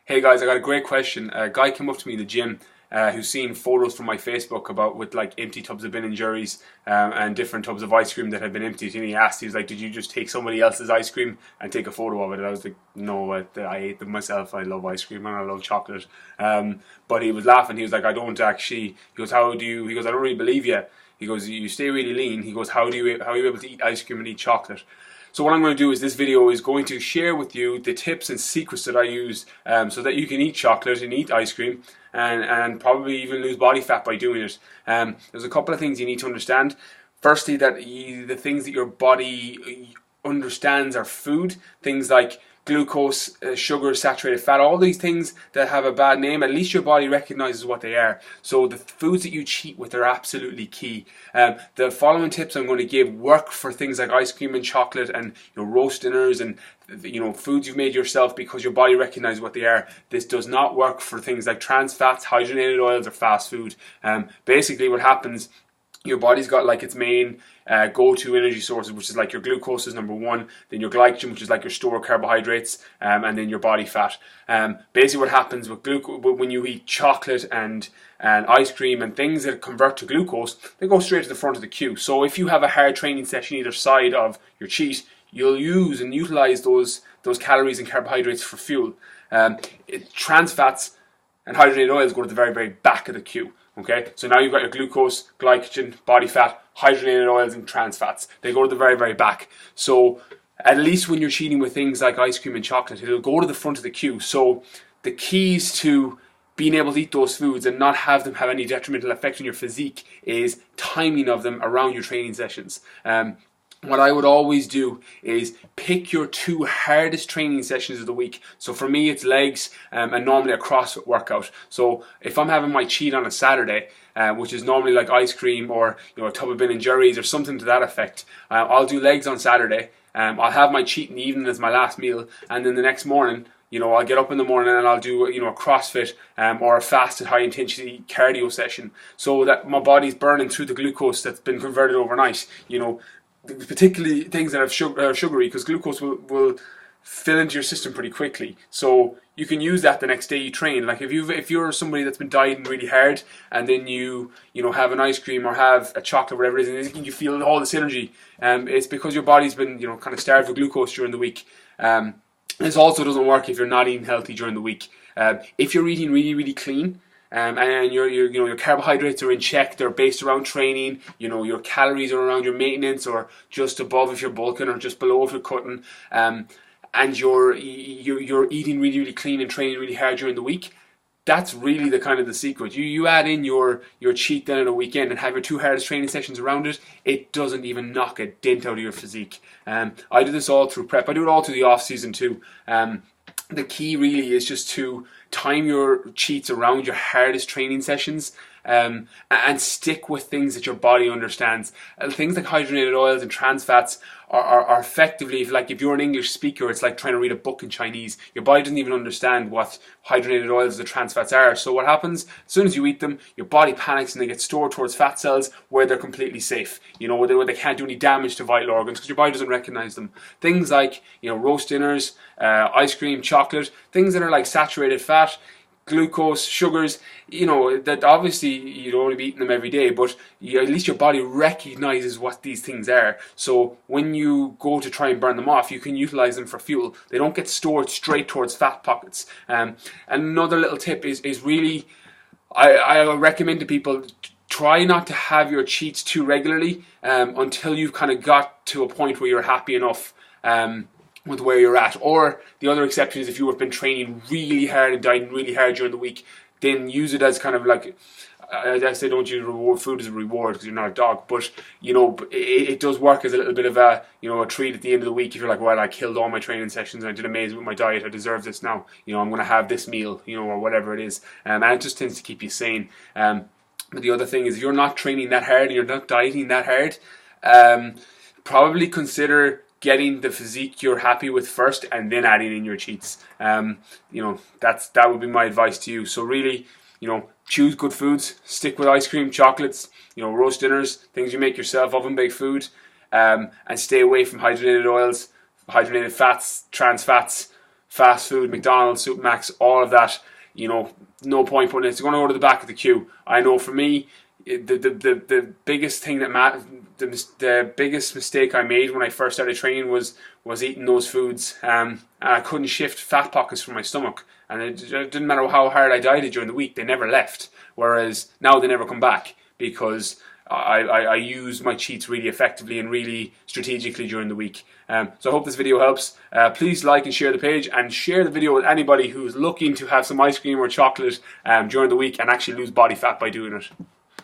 Hey guys, I got a great question. A guy came up to me in the gym who's seen photos from my Facebook about with like empty tubs of Ben and Jerry's and different tubs of ice cream that had been emptied. And he asked, he was like, "Did you just take somebody else's ice cream and take a photo of it?" And I was like, "No, I ate them myself. I love ice cream and I love chocolate." But he was laughing. He was like, "I don't actually." He goes, "How do you?" He goes, "I don't really believe you." He goes, "You stay really lean." He goes, How are you able to eat ice cream and eat chocolate?" So what I'm going to do is this video is going to share with you the tips and secrets that I use so that you can eat chocolate and eat ice cream and probably even lose body fat by doing it. There's a couple of things you need to understand. Firstly, that the things that your body understands are food, things like glucose, sugar, saturated fat, all these things that have a bad name, at least your body recognizes what they are. So the foods that you cheat with are absolutely key. The following tips I'm going to give work for things like ice cream and chocolate and roast dinners and foods you've made yourself because your body recognizes what they are. This does not work for things like trans fats, hydrogenated oils, or fast food. Basically what happens, your body's got like its main go-to energy sources, which is like your glucose is number one, then your glycogen, which is like your stored carbohydrates, and then your body fat. Basically what happens with when you eat chocolate and ice cream and things that convert to glucose, they go straight to the front of the queue. So if you have a hard training session either side of your cheat, you'll use and utilize those calories and carbohydrates for fuel. Trans fats and hydrogenated oils go to the very, very back of the queue. Okay, so now you've got your glucose, glycogen, body fat, hydrogenated oils, and trans fats. They go to the very, very back. So at least when you're cheating with things like ice cream and chocolate, it'll go to the front of the queue. So the keys to being able to eat those foods and not have them have any detrimental effect on your physique is timing of them around your training sessions. What I would always do is pick your two hardest training sessions of the week. So for me, it's legs and normally a CrossFit workout. So if I'm having my cheat on a Saturday, which is normally like ice cream or a tub of Ben and Jerry's or something to that effect, I'll do legs on Saturday. I'll have my cheat in the evening as my last meal, and then the next morning, I'll get up in the morning and I'll do a CrossFit or a fasted high intensity cardio session, so that my body's burning through the glucose that's been converted overnight. Particularly things that have sugary, because glucose will fill into your system pretty quickly. So you can use that the next day you train. Like if you're somebody that's been dieting really hard and then you have an ice cream or have a chocolate, whatever it is, and you feel all this energy, it's because your body's been kind of starved for glucose during the week. This also doesn't work if you're not eating healthy during the week. If you're eating really, really clean, and your carbohydrates are in check, they're based around training, your calories are around your maintenance or just above if you're bulking or just below if you're cutting, and you're eating really, really clean and training really hard during the week. That's really the kind of the secret. You add in your cheat then on a weekend and have your two hardest training sessions around it, it doesn't even knock a dent out of your physique. I do this all through prep. I do it all through the off season too. The key really is just to time your cheats around your hardest training sessions, and stick with things that your body understands. Things like hydrogenated oils and trans fats are effectively, if you're an English speaker, it's like trying to read a book in Chinese. Your body doesn't even understand what hydrogenated oils or trans fats are. So what happens, as soon as you eat them, your body panics and they get stored towards fat cells where they're completely safe, where they can't do any damage to vital organs because your body doesn't recognize them. Things like roast dinners, ice cream, chocolate, things that are like saturated fat, glucose, sugars, that obviously you don't want to be eating them every day, but at least your body recognizes what these things are. So when you go to try and burn them off, you can utilize them for fuel. They don't get stored straight towards fat pockets. And another little tip is really, I recommend to people, try not to have your cheats too regularly until you've kind of got to a point where you're happy enough with where you're at. Or the other exception is if you have been training really hard and dieting really hard during the week, then use it as kind of like, I say don't use food as a reward because you're not a dog, but it does work as a little bit of a treat at the end of the week. If you're like, well, I killed all my training sessions and I did amazing with my diet, I deserve this now, I'm going to have this meal, or whatever it is, and it just tends to keep you sane. But the other thing is, if you're not training that hard and you're not dieting that hard, probably consider getting the physique you're happy with first and then adding in your cheats. That would be my advice to you. So really, choose good foods, stick with ice cream, chocolates, roast dinners, things you make yourself, oven baked food, and stay away from hydrogenated oils, hydrogenated fats, trans fats, fast food, McDonald's, Supermax, all of that, you know, no point putting it. It's going to go to the back of the queue. I know for me, the biggest thing the biggest mistake I made when I first started training was eating those foods. And I couldn't shift fat pockets from my stomach, and it didn't matter how hard I dieted during the week, they never left. Whereas now they never come back, because I use my cheats really effectively and really strategically during the week. So I hope this video helps. Please like and share the page, and share the video with anybody who's looking to have some ice cream or chocolate during the week and actually lose body fat by doing it.